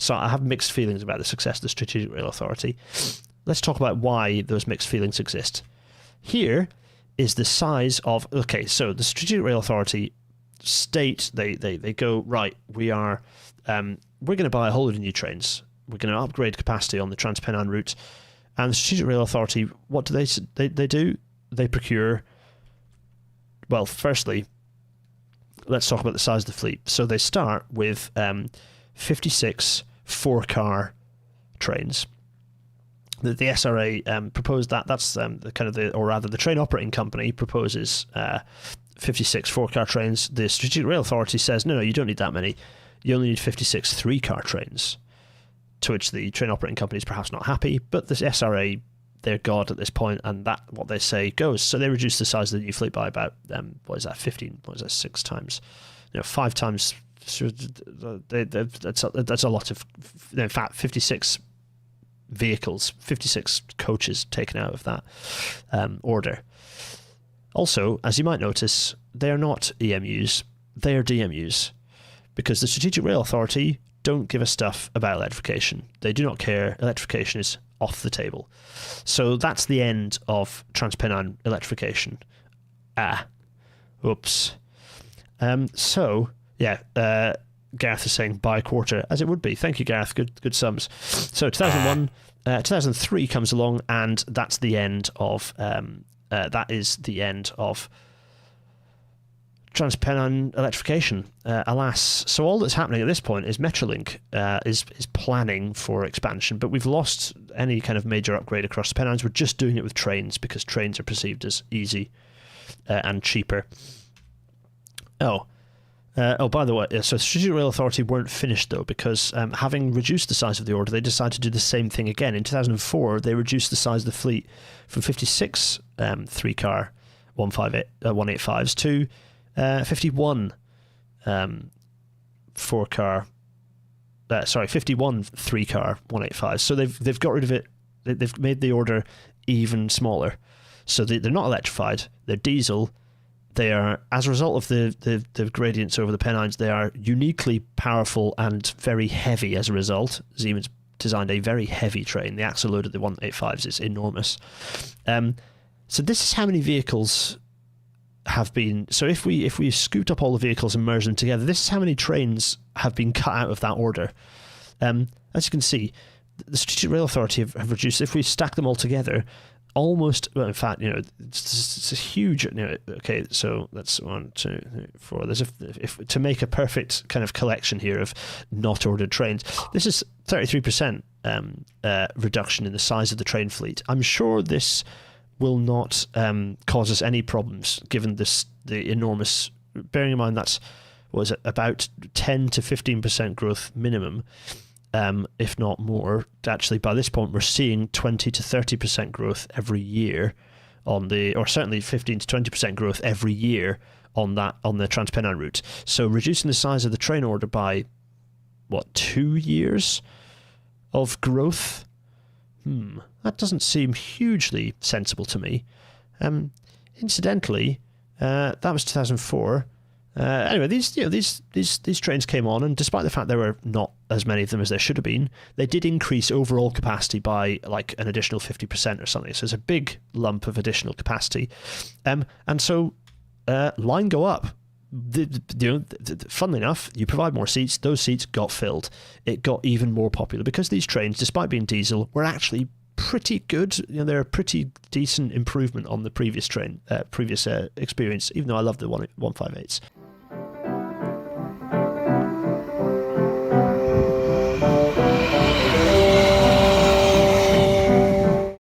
So I have mixed feelings about the success of the Strategic Rail Authority. Let's talk about why those mixed feelings exist. Here is the size of... Okay, so the Strategic Rail Authority state, they go, right, we're going to buy a whole load of new trains. We're going to upgrade capacity on the Transpennine route. And the Strategic Rail Authority, what do they do? They procure... Well, firstly, let's talk about the size of the fleet. So they start with 56 four-car trains. The SRA proposed that. That's the train operating company proposes 56 four-car trains. The Strategic Rail Authority says, no, you don't need that many. You only need 56 three-car trains, to which the train operating company is perhaps not happy, but the SRA, they're God at this point, and that what they say goes. So they reduce the size of the new fleet by about 6 times, 5 times. That's a lot of, in fact, 56 vehicles, 56 coaches taken out of that order. Also, as you might notice, they are not EMUs, they are DMUs, because the Strategic Rail Authority don't give a stuff about electrification. They do not care. Electrification is off the table. So that's the end of Transpennine electrification. Oops. Gareth is saying by quarter, as it would be. Thank you, Gareth. Good sums. So 2003 comes along, and that's the end of that is the end of Transpennine electrification. Alas, so all that's happening at this point is Metrolink is planning for expansion, but we've lost any kind of major upgrade across the Pennines. We're just doing it with trains because trains are perceived as easy and cheaper. By the way, so Strategic Rail Authority weren't finished though, because having reduced the size of the order, they decided to do the same thing again. In 2004, they reduced the size of the fleet from 56 three-car 185s to 51 51 three-car 185s. So they've got rid of it. They've made the order even smaller. So they're not electrified. They're diesel. They are, as a result of the gradients over the Pennines, they are uniquely powerful and very heavy as a result. Siemens designed a very heavy train. The axle load of the 185s is enormous. So this is how many vehicles have been... So if we scoot up all the vehicles and merge them together, this is how many trains have been cut out of that order. As you can see, the Strategic Rail Authority have reduced... If we stack them all together... Almost, well, in fact, it's a huge. Okay, so that's 1, 2, 3, 4. There's to make a perfect kind of collection here of not ordered trains. This is 33% reduction in the size of the train fleet. I'm sure this will not cause us any problems, given the enormous. Bearing in mind that's about 10 to 15% growth minimum. If not more. Actually, by this point, we're seeing 20 to 30% growth every year or certainly 15 to 20% growth every year on the Transpennine route. So reducing the size of the train order by 2 years of growth? That doesn't seem hugely sensible to me. Incidentally, that was 2004. Anyway, these trains came on, and despite the fact there were not as many of them as there should have been, they did increase overall capacity by like an additional 50% or something. So it's a big lump of additional capacity, and so line go up. Funnily enough, you provide more seats; those seats got filled. It got even more popular because these trains, despite being diesel, were actually pretty good. They're a pretty decent improvement on the previous experience. Even though I love the 158s.